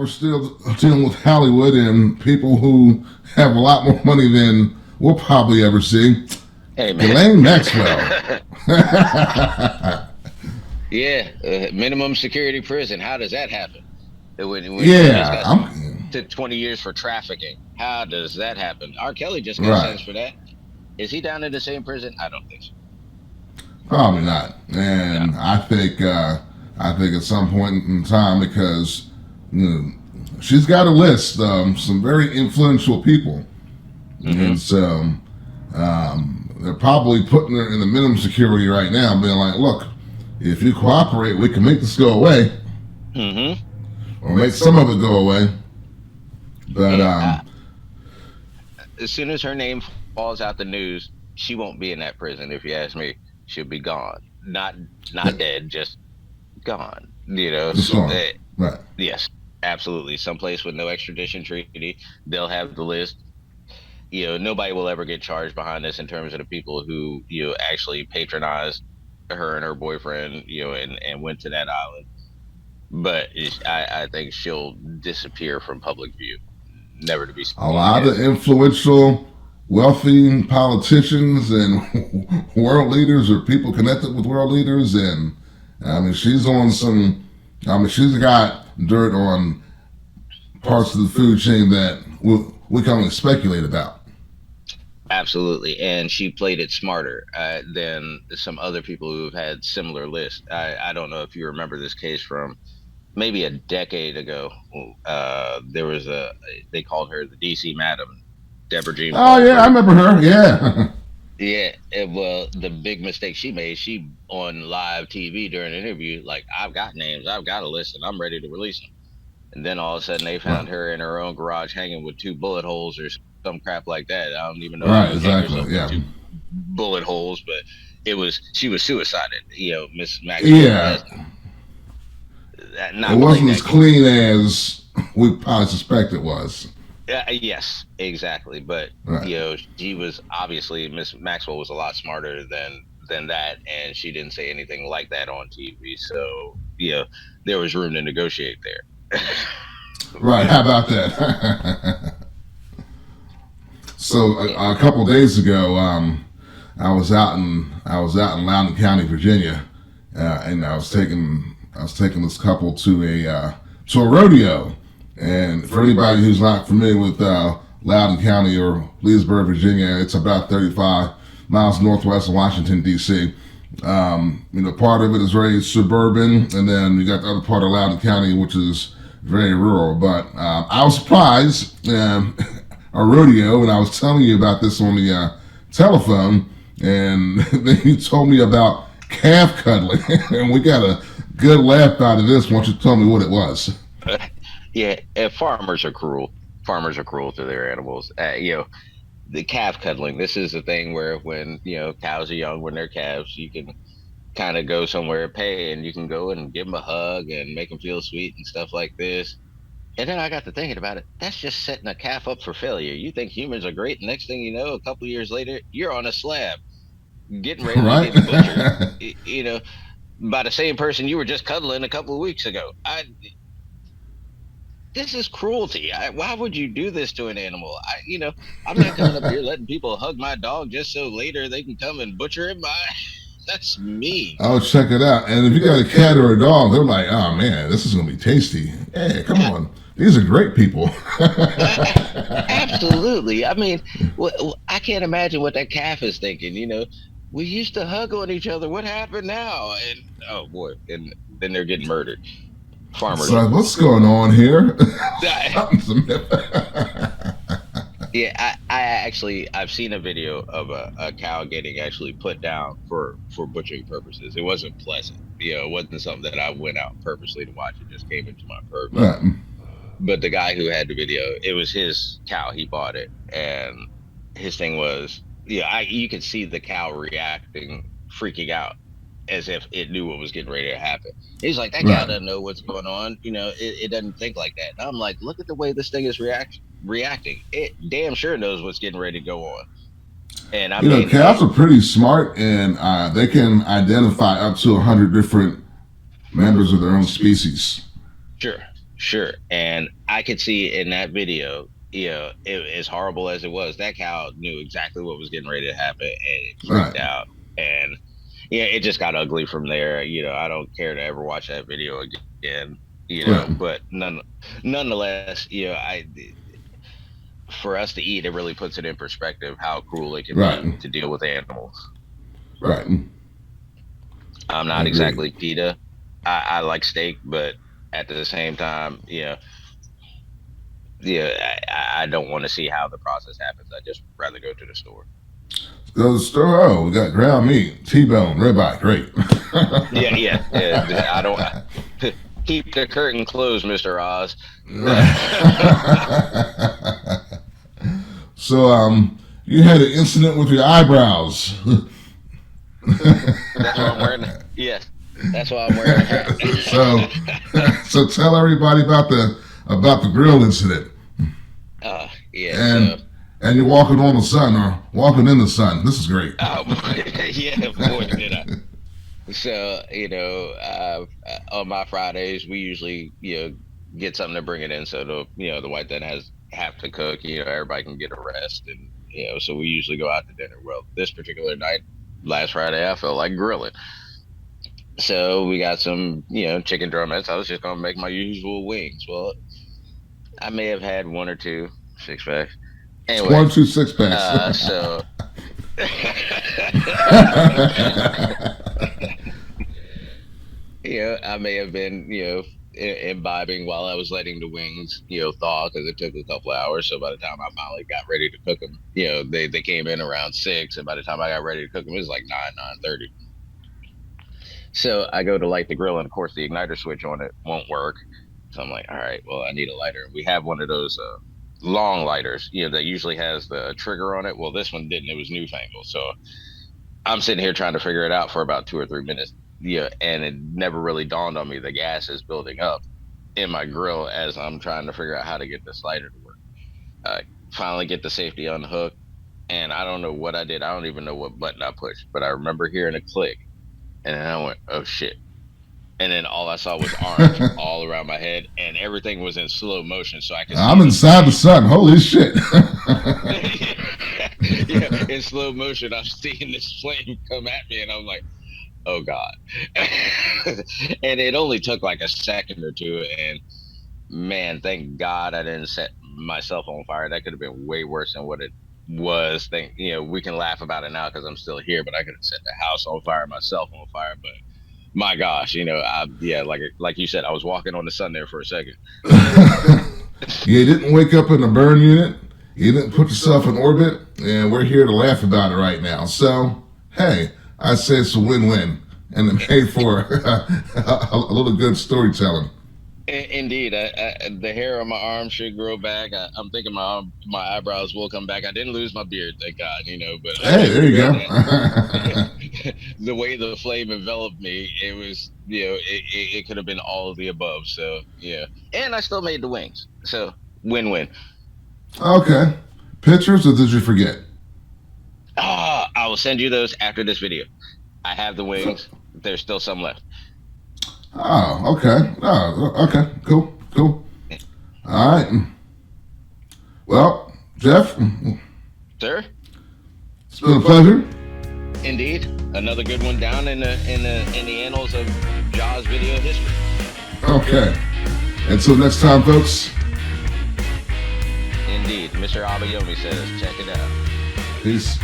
we're still dealing with Hollywood and people who have a lot more money than we'll probably ever see. Hey man. Ghislaine Maxwell. Yeah, minimum security prison. How does that happen? When you just Yeah, got I'm to 20 years for trafficking. How does that happen? R. Kelly just got right. sentenced for that. Is he down in the same prison? I don't think so. Probably not. No. And I think at some point in time, because you know, she's got a list some very influential people, Mm-hmm. and so they're probably putting her in the minimum security right now, being like, look, if you cooperate, we can make this go away, Mm-hmm. or make some of it go away. But And as soon as her name falls out the news, she won't be in that prison. If you ask me, she'll be gone. Not dead, just gone. just gone. Right. Yes, absolutely. Someplace with no extradition treaty. They'll have the list. Nobody will ever get charged behind this in terms of the people who actually patronized her and her boyfriend, and went to that island. But I think she'll disappear from public view, never to be A seen lot again. of influential, wealthy politicians and world leaders, or people connected with world leaders, and I mean, she's on some. I mean, she's got dirt on parts of the food chain that we can only speculate about. Absolutely, and she played it smarter than some other people who have had similar lists. I don't know if you remember this case from maybe a decade ago. There was they called her the DC Madam, Deborah Jean Oh yeah, I Paulford. remember her. Yeah, Yeah, well, the big mistake she made, she on live TV during an interview, like, I've got names, I've got a list, and I'm ready to release them. And then all of a sudden, they right, found her in her own garage hanging with two bullet holes or some crap like that. I don't even know if you right, would hang exactly. yourself with Yeah, two bullet holes, but she was suicided. Miss Maxwell yeah. has It not played wasn't as that game. clean as we probably suspect it was. Yes, exactly. But Right. she was obviously Miss Maxwell was a lot smarter than that, and she didn't say anything like that on TV. So there was room to negotiate there. Right. How about that? So Yeah. a couple days ago, I was out in Loudoun County, Virginia, and I was taking this couple to a rodeo. And for anybody who's not familiar with Loudoun County or Leesburg, Virginia, it's about 35 miles northwest of Washington D.C. Part of it is very suburban, and then you got the other part of Loudoun County, which is very rural. But I was surprised. A rodeo, and I was telling you about this on the telephone, and then you told me about calf cuddling, and we got a good laugh out of this once you told me what it was. Yeah, farmers are cruel. Farmers are cruel to their animals. The calf cuddling. This is the thing where when cows are young, when they're calves, you can kind of go somewhere, pay, and you can go and give them a hug and make them feel sweet and stuff like this. And then I got to thinking about it. That's just setting a calf up for failure. You think humans are great. Next thing you know, a couple years later, you're on a slab, getting ready to Right? get butchered. You know, by the same person you were just cuddling a couple of weeks ago. This is cruelty. Why would you do this to an animal? I'm not coming up here letting people hug my dog just so later they can come and butcher him. That's mean. Oh, check it out. And if you got a cat or a dog, they're like, oh man, this is going to be tasty. Hey, come on. These are great people. Absolutely. I mean, I can't imagine what that calf is thinking. We used to hug on each other. What happened now? And oh boy, and then they're getting murdered. It's Farmers are like, what's cruel. going on here? Yeah, Something's amiss. I've seen a video of a cow getting actually put down for butchering purposes. It wasn't pleasant. It wasn't something that I went out purposely to watch. It just came into my purview. Right. But the guy who had the video, it was his cow. He bought it, and his thing was, you could see the cow reacting, freaking out, as if it knew what was getting ready to happen. He's like, that cow Right. doesn't know what's going on. It doesn't think like that. And I'm like, look at the way this thing is reacting. It damn sure knows what's getting ready to go on. And I mean, Cats are pretty smart, and they can identify up to 100 different members of their own species. sure, Sure. And I could see in that video, as horrible as it was, that cow knew exactly what was getting ready to happen and it freaked Right. out. And yeah, it just got ugly from there. I don't care to ever watch that video again, Right. but nonetheless, for us to eat, it really puts it in perspective how cruel it can Right. be to deal with animals. Right. I'm I not agree. exactly PETA. I like steak, but at the same time, I don't want to see how the process happens. I just rather go to the store. Go to the store. Oh, we got ground meat, T-bone, ribeye. Great. Yeah, yeah. I don't keep the curtain closed, Mister Oz. So, you had an incident with your eyebrows. That's why I'm wearing. Yes, that's why I'm wearing a hat. so, so tell everybody about the grill incident, Yeah. So, and you're walking on the sun or walking in the sun. This is great. oh, yeah, boy, did I. So, on my Fridays, we usually, get something to bring it in so the wife that has have to cook, everybody can get a rest. And, so we usually go out to dinner. Well, this particular night, last Friday, I felt like grilling. So we got some, chicken drumettes. I was just going to make my usual wings. Well, I may have had one or two six packs. It's one Anyway, or two six packs. so. I may have been, imbibing while I was letting the wings, thaw because it took a couple hours. So by the time I finally got ready to cook them, they came in around 6, and by the time I got ready to cook them, it was like 9:30. So I go to light the grill, and of course the igniter switch on it won't work. So I'm like, all right, well I need a lighter. We have one of those long lighters, that usually has the trigger on it. Well, this one didn't. It was newfangled. So I'm sitting here trying to figure it out for about 2 or 3 minutes. Yeah, and it never really dawned on me the gas is building up in my grill as I'm trying to figure out how to get this lighter to work. I finally get the safety unhooked, and I don't know what I did. I don't even know what button I pushed, but I remember hearing a click, and then I went, "Oh shit!" And then all I saw was orange all around my head, and everything was in slow motion, so I could see I'm the inside the flame. sun. Holy shit. Yeah, in slow motion, I'm seeing this flame come at me, and I'm like, oh God. And it only took like a second or two. And man, thank God I didn't set myself on fire. That could have been way worse than what it was. We can laugh about it now because I'm still here, but I could have set the house on fire, myself on fire. But my gosh, yeah, like you said, I was walking on the sun there for a second. You didn't wake up in a burn unit. You didn't put yourself in orbit, and we're here to laugh about it right now. So, hey, I say it's a win-win, and it made for a little good storytelling. Indeed, the hair on my arm should grow back. I'm thinking my eyebrows will come back. I didn't lose my beard, thank God, but Hey, there you go. the way the flame enveloped me, it was, it could have been all of the above. So yeah, and I still made the wings. So win-win. Okay. Pictures, or did you forget? I will send you those after this video. I have the So, wings. There's still some left. oh, okay. Oh, okay. Cool. Cool. All right. Well, Geoff, Sir, it's been a pleasure. indeed, another good one down in the annals of Jaws video history. Okay. Until next time, folks. Indeed, Mr. Abayomi says, check it out. Peace.